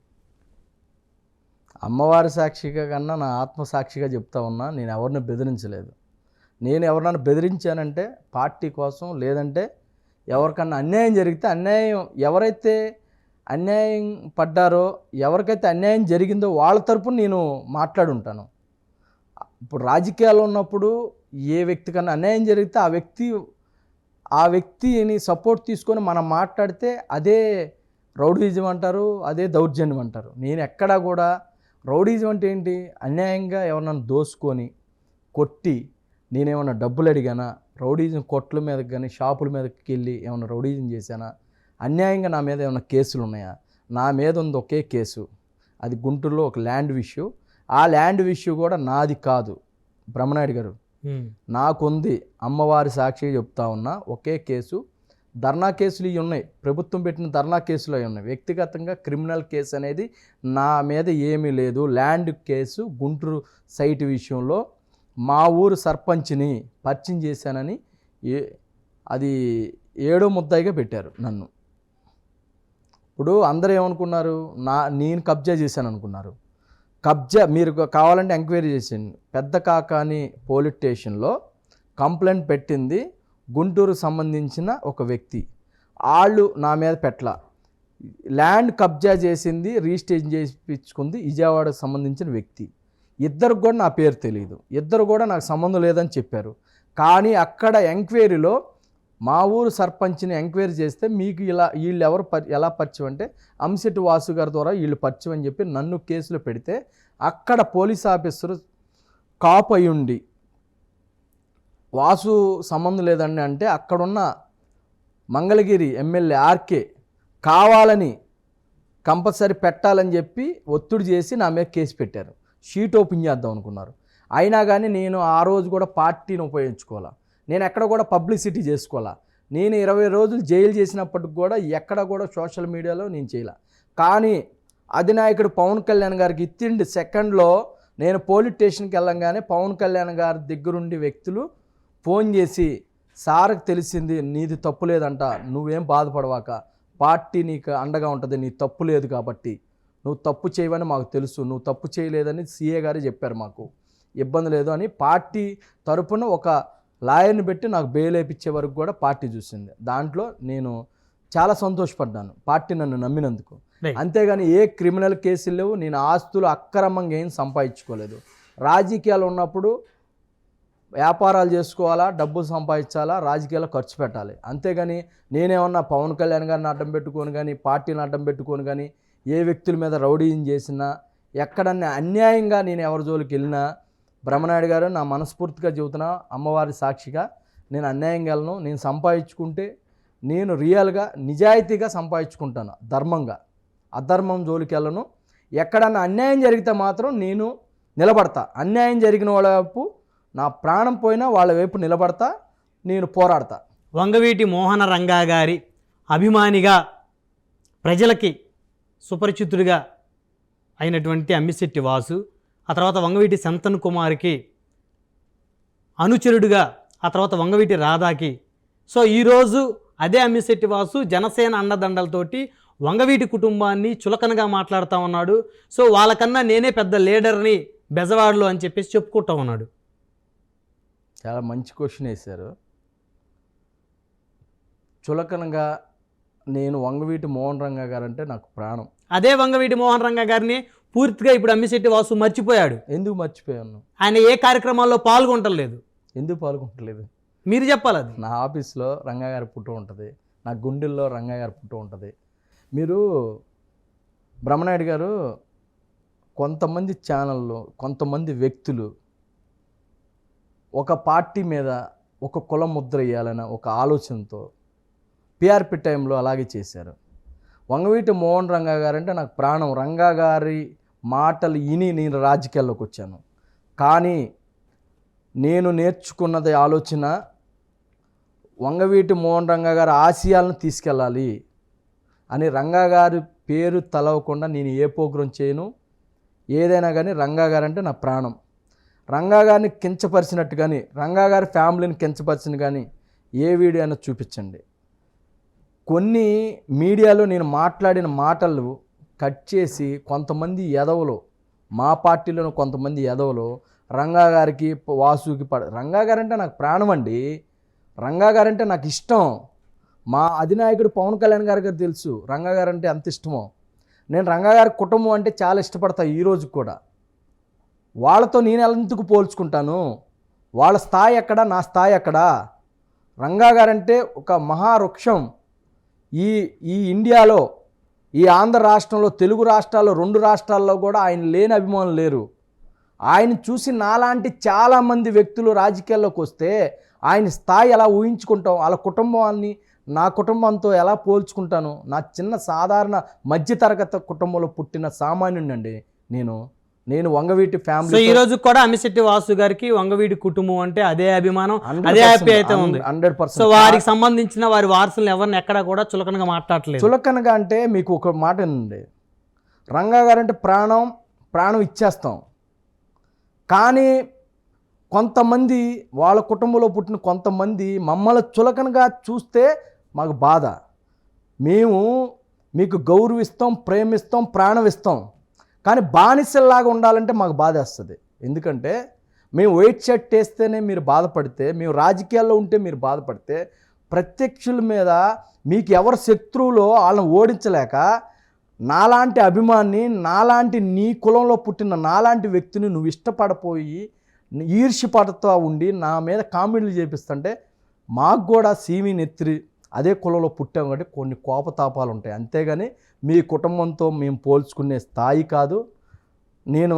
అమ్మవారి సాక్షిగా కన్నా నా ఆత్మసాక్షిగా చెప్తా ఉన్నా, నేను ఎవరిని బెదిరించలేదు. నేను ఎవరినైనా బెదిరించానంటే పార్టీ కోసం, లేదంటే ఎవరికన్నా అన్యాయం జరిగితే ఎవరైతే అన్యాయం పడ్డారో, ఎవరికైతే అన్యాయం జరిగిందో వాళ్ళ తరపున నేను మాట్లాడుంటాను. ఇప్పుడు రాజకీయాల్లో ఉన్నప్పుడు ఏ వ్యక్తికన్నా అన్యాయం జరిగితే ఆ వ్యక్తిని సపోర్ట్ తీసుకొని మనం మాట్లాడితే అదే రౌడీజం అంటారు, అదే దౌర్జన్యం అంటారు. నేను ఎక్కడా కూడా రౌడీజం అంటే ఏంటి? అన్యాయంగా ఎవరినైనా దోసుకొని కొట్టి నేనేమన్నా డబ్బులు అడిగానా? రౌడీజం కొట్ల మీదకి కానీ షాపుల మీదకి వెళ్ళి ఏమైనా రౌడీజం చేశానా? అన్యాయంగా నా మీద ఏమైనా కేసులు ఉన్నాయా? నా మీద ఉంది ఒకే కేసు, అది గుంటూరులో ఒక ల్యాండ్ ఇష్యూ. ఆ ల్యాండ్ ఇష్యూ కూడా నాది కాదు బ్రహ్మనాయుడు గారు, నాకుంది. అమ్మవారి సాక్షిగా చెప్తా ఉన్నా, ఒకే కేసు. ధర్నా కేసులు ఇవి ఉన్నాయి, ప్రభుత్వం పెట్టిన ధర్నా కేసులు అవి ఉన్నాయి. వ్యక్తిగతంగా క్రిమినల్ కేసు అనేది నా మీద ఏమీ లేదు. ల్యాండ్ కేసు గుంటూరు సైట్ విషయంలో మా ఊరు సర్పంచ్ని పరిచయం చేశానని అది 7వ ముద్దాయిగా పెట్టారు నన్ను. ఇప్పుడు అందరూ ఏమనుకున్నారు, నేను కబ్జా చేశాను అనుకున్నారు. కబ్జా మీరు కావాలంటే ఎంక్వైరీ చేసేయండి. పెద్ద కాకాని పోలీస్ స్టేషన్లో కంప్లైంట్ పెట్టింది గుంటూరుకు సంబంధించిన ఒక వ్యక్తి. వాళ్ళు నా మీద పెట్టలా. ల్యాండ్ కబ్జా చేసింది, రిజిస్ట్రేషన్ చేయించుకుంది విజయవాడకు సంబంధించిన వ్యక్తి. ఇద్దరికి కూడా నా పేరు తెలియదు, ఇద్దరు కూడా నాకు సంబంధం లేదని చెప్పారు. కానీ అక్కడ ఎంక్వైరీలో మా ఊరు సర్పంచ్ని ఎంక్వైరీ చేస్తే మీకు వీళ్ళు ఎవరు ఎలా పరిచయం అంటే అమ్మిశెట్టి వాసు గారి ద్వారా వీళ్ళు పరిచయం అని చెప్పి నన్ను కేసులో పెడితే అక్కడ పోలీస్ ఆఫీసరు కాపు అయి ఉండి వాసు సంబంధం లేదండి అంటే అక్కడున్న మంగళగిరి ఎమ్మెల్యే ఆర్కే కావాలని కంపల్సరీ పెట్టాలని చెప్పి ఒత్తిడి చేసి నా మీద కేసు పెట్టారు. షీట్ ఓపెన్ చేద్దాం అనుకున్నారు. అయినా కానీ నేను ఆ రోజు కూడా పార్టీని ఉపయోగించుకోవాలా, నేను ఎక్కడ కూడా పబ్లిసిటీ చేసుకోవాలా. నేను 20 రోజులు జైలు చేసినప్పటికి కూడా ఎక్కడ కూడా సోషల్ మీడియాలో నేను చేయాల. కానీ అధినాయకుడు పవన్ కళ్యాణ్ గారికి ఇత్తిండి సెకండ్లో నేను పోలీస్ స్టేషన్కి వెళ్ళంగానే పవన్ కళ్యాణ్ గారి దగ్గరుండి వ్యక్తులు ఫోన్ చేసి, సార్కి తెలిసింది నీది తప్పు లేదంట, నువ్వేం బాధపడవాక, పార్టీ నీకు అండగా ఉంటుంది, నీ తప్పు లేదు కాబట్టి, నువ్వు తప్పు చేయవని మాకు తెలుసు, నువ్వు తప్పు చేయలేదని సీఏ గారే చెప్పారు, మాకు ఇబ్బంది లేదు అని పార్టీ తరపున ఒక లాయర్ని పెట్టి నాకు బెయిల్ వేయించే వరకు కూడా పార్టీ చూసింది. దాంట్లో నేను చాలా సంతోషపడ్డాను పార్టీ నన్ను నమ్మినందుకు. అంతేగాని ఏ క్రిమినల్ కేసులు లేవు, నేను ఆస్తులు అక్రమంగా ఏం సంపాదించుకోలేదు. రాజకీయాలు ఉన్నప్పుడు వ్యాపారాలు చేసుకోవాలా, డబ్బులు సంపాదించాలా, రాజకీయాల్లో ఖర్చు పెట్టాలి. అంతేగాని నేనేమన్నా పవన్ కళ్యాణ్ గారిని అడ్డం పెట్టుకొని కానీ, పార్టీని అడ్డం పెట్టుకొని కానీ, ఏ వ్యక్తుల మీద రౌడీని చేసినా, ఎక్కడన్నా అన్యాయంగా నేను ఎవరి జోలికి వెళ్ళినా, బ్రహ్మనాయుడు గారు నా మనస్ఫూర్తిగా చెబుతున్నా, అమ్మవారి సాక్షిగా నేను అన్యాయంగా వెళ్ళను. నేను సంపాదించుకుంటే నేను రియల్గా నిజాయితీగా సంపాదించుకుంటాను, ధర్మంగా. అధర్మం జోలికి వెళ్ళను. ఎక్కడన్నా అన్యాయం జరిగితే మాత్రం నేను నిలబడతా. అన్యాయం జరిగిన వాళ్ళ వైపు నా ప్రాణం పోయినా వాళ్ళ వైపు నిలబడతా, నేను పోరాడతా. వంగవీటి మోహన రంగా గారి అభిమానిగా, ప్రజలకి సుపరిచితుడిగా అయినటువంటి అమ్మిశెట్టి వాసు, ఆ తర్వాత వంగవీటి సంతన్ కుమార్కి అనుచరుడుగా, ఆ తర్వాత వంగవీటి రాధాకి, సో ఈరోజు అదే అమ్మిశెట్టి వాసు జనసేన అండదండలతోటి వంగవీటి కుటుంబాన్ని చులకనగా మాట్లాడుతూ ఉన్నాడు. సో వాళ్ళకన్నా నేనే పెద్ద లీడర్ని బెజవాడలో అని చెప్పేసి చెప్పుకుంటూ ఉన్నాడు. చాలా మంచి క్వశ్చన్ వేశారు. చులకనగా నేను వంగవీటి మోహన్ రంగా గారు అంటే నాకు ప్రాణం. అదే వంగవీటి మోహన్ రంగా గారిని పూర్తిగా ఇప్పుడు అమ్మిశెట్టి వాసు మర్చిపోయాడు. ఎందుకు మర్చిపోయాను? ఆయన ఏ కార్యక్రమాల్లో పాల్గొంటలేదు. ఎందుకు పాల్గొంటలేదు? మీరు చెప్పాలి. అది నా ఆఫీస్లో రంగా గారి ఫోటో ఉంటుంది, నా గుండెల్లో రంగా గారి ఫోటో ఉంటుంది. మీరు బ్రహ్మనాయుడు గారు కొంతమంది ఛానళ్ళు, కొంతమంది వ్యక్తులు ఒక పార్టీ మీద ఒక కుల ముద్ర వేయాలన్న ఒక ఆలోచనతో పిఆర్పి టైంలో అలాగే చేశారు. వంగవీటి మోహన్ రంగా గారు అంటే నాకు ప్రాణం. రంగా గారి మాటలు విని నేను రాజకీయాల్లోకి వచ్చాను. కానీ నేను నేర్చుకున్నది ఆలోచన, వంగవీటి మోహన్ రంగా గారి ఆశయాలను తీసుకెళ్ళాలి అని. రంగా గారి పేరు తలవకుండా నేను ఏ ప్రోగ్రాం చేయను. ఏదైనా కానీ రంగా గారు అంటే నా ప్రాణం. రంగా గారిని కించపరిచినట్టు కానీ, రంగా గారి ఫ్యామిలీని కించపరిచిన కానీ ఏ వీడియో అయినా చూపించండి. కొన్ని మీడియాలో నేను మాట్లాడిన మాటలు కట్ చేసి కొంతమంది ఎదవలు, మా పార్టీలోని కొంతమంది ఎదవలు రంగా గారికి వాసుకి రంగా గారు అంటే నాకు ప్రాణం అండి. రంగా గారు అంటే నాకు ఇష్టం. మా అధినాయకుడు పవన్ కళ్యాణ్ గారికి తెలుసు రంగా గారు అంటే ఎంత ఇష్టమో. నేను రంగా గారి కుటుంబం అంటే చాలా ఇష్టపడతా ఈ రోజు కూడా. వాళ్ళతో నేను ఎందుకు పోల్చుకుంటాను? వాళ్ళ స్థాయి ఎక్కడ, నా స్థాయి ఎక్కడ? రంగా గారంటే ఒక మహావృక్షం. ఈ ఇండియాలో, ఈ ఆంధ్ర రాష్ట్రంలో, తెలుగు రాష్ట్రాల్లో, 2 రాష్ట్రాల్లో కూడా ఆయన లేని అభిమానులు లేరు. ఆయన చూసి నాలాంటి చాలామంది వ్యక్తులు రాజకీయాల్లోకి వస్తే ఆయన స్థాయి ఎలా ఊహించుకుంటాం? వాళ్ళ కుటుంబాన్ని నా కుటుంబంతో ఎలా పోల్చుకుంటాను? నా చిన్న సాధారణ మధ్యతరగతి కుటుంబంలో పుట్టిన సామాన్యుడండి నేను వంగవీటి ఫ్యామిలీ. ఈ రోజు కూడా అమ్మిశెట్టి వాసు గారికి వంగవీటి కుటుంబం అంటే అదే అభిమానం, అదే ఆప్యాయత ఉంది. 100%. సో వారికి సంబంధించిన వారి వారసులు ఎవరిని ఎక్కడా కూడా చులకనగా మాట్లాడలేదు. చులకనగా అంటే మీకు ఒక మాట ఉంది, రంగా గారు అంటే ప్రాణం ఇచ్చేస్తాం. కానీ కొంతమంది వాళ్ళ కుటుంబంలో పుట్టిన కొంతమంది మమ్మల్ని చులకనగా చూస్తే మాకు బాధ. మేము మీకు గౌరవిస్తాం, ప్రేమిస్తాం, ప్రాణం ఇస్తాం. కానీ బానిసల్లాగా ఉండాలంటే మాకు బాధ వేస్తుంది. ఎందుకంటే మేము వైట్ షర్ట్ వేస్తేనే మీరు బాధపడితే, మేము రాజకీయాల్లో ఉంటే మీరు బాధపడితే, ప్రత్యక్షుల మీద మీకు ఎవరు శత్రువులో వాళ్ళని ఓడించలేక నాలాంటి అభిమాన్ని, నాలాంటి నీ కులంలో పుట్టిన నాలాంటి వ్యక్తిని నువ్వు ఇష్టపడపోయి ఈర్ష్యపడుతూ ఉండి నా మీద కామెంట్లు చేపిస్తుంటే మాకు కూడా సీమి నెత్తిరి అదే కులంలో పుట్టాం కాబట్టి కొన్ని కోపతాపాలు ఉంటాయి. అంతేగాని మీ కుటుంబంతో మేము పోల్చుకునే స్థాయి కాదు. నేను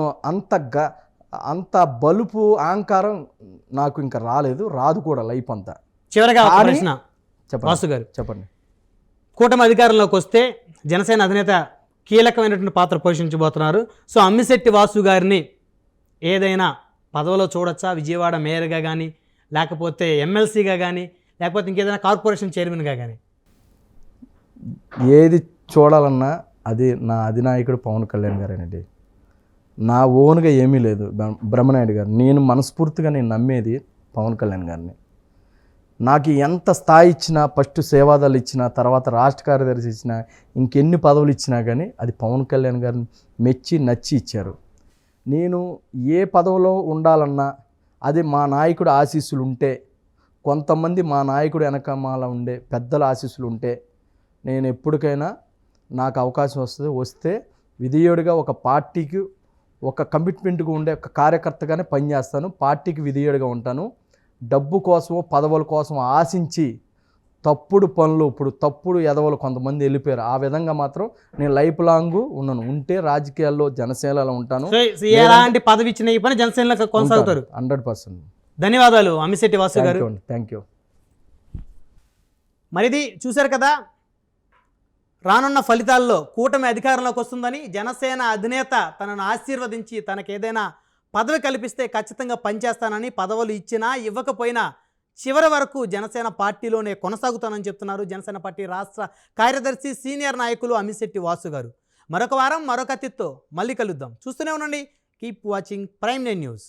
అంత బలుపు అహంకారం నాకు ఇంకా రాదు కూడా లైఫ్ అంతా. చివరగా వాసు గారు చెప్పండి. కూటమి అధికారంలోకి వస్తే జనసేన అధినేత కీలకమైనటువంటి పాత్ర పోషించబోతున్నారు. సో అమ్మిశెట్టి వాసు గారిని ఏదైనా పదవిలో చూడొచ్చా? విజయవాడ మేయర్గా కానీ, లేకపోతే ఎమ్మెల్సీగా కానీ, లేకపోతే ఇంకేదైనా కార్పొరేషన్ చైర్మన్గా కానీ? ఏది చూడాలన్నా అది నా అధినాయకుడు పవన్ కళ్యాణ్ గారేనండి. నా ఓన్గా ఏమీ లేదు. బ్రహ్మనాయుడు గారు, నేను మనస్ఫూర్తిగా నమ్మేది పవన్ కళ్యాణ్ గారిని. నాకు ఎంత స్థాయి ఇచ్చినా, ఫస్ట్ సేవాదాలు ఇచ్చినా, తర్వాత రాష్ట్ర కార్యదర్శి ఇచ్చినా, ఇంకెన్ని పదవులు ఇచ్చినా కానీ అది పవన్ కళ్యాణ్ గారిని మెచ్చి నచ్చి ఇచ్చారు. నేను ఏ పదవిలో ఉండాలన్నా అది మా నాయకుడు ఆశీస్సులు ఉంటే, కొంతమంది మా నాయకుడు వెనకమాల ఉండే పెద్దల ఆశీస్సులు ఉంటే నేను ఎప్పటికైనా నాకు అవకాశం వస్తే విధేయుడిగా ఒక పార్టీకి ఒక కమిట్మెంట్గా ఉండే ఒక కార్యకర్తగానే పనిచేస్తాను. పార్టీకి విధేయుడిగా ఉంటాను. డబ్బు కోసమో పదవుల కోసం ఆశించి తప్పుడు పనులు, ఇప్పుడు తప్పుడు ఎదవలు కొంతమంది వెళ్ళిపోయారు. ఆ విధంగా మాత్రం నేను లైఫ్ లాంగ్ ఉంటే రాజకీయాల్లో జనసేనలో ఉంటాను. ఎలాంటి పదవి ఇచ్చిన ఈ పని జనసేనలో కొనసాగుతారు. 100%. ధన్యవాదాలు అమ్మిశెట్టి వాసు గారు. Thank you. మరిది చూశారు కదా, రానున్న ఫలితాల్లో కూటమి అధికారంలోకి వస్తుందని జనసేన అధినేత తనను ఆశీర్వదించి తనకేదైనా పదవి కల్పిస్తే ఖచ్చితంగా పనిచేస్తానని, పదవులు ఇచ్చినా ఇవ్వకపోయినా చివరి వరకు జనసేన పార్టీలోనే కొనసాగుతానని చెప్తున్నారు జనసేన పార్టీ రాష్ట్ర కార్యదర్శి సీనియర్ నాయకులు అమిశెట్టి వాసు గారు. మరొక వారం మరొక అతిథితో మళ్ళీ కలుద్దాం. చూస్తూనే ఉండండి. Keep watching prime nine news.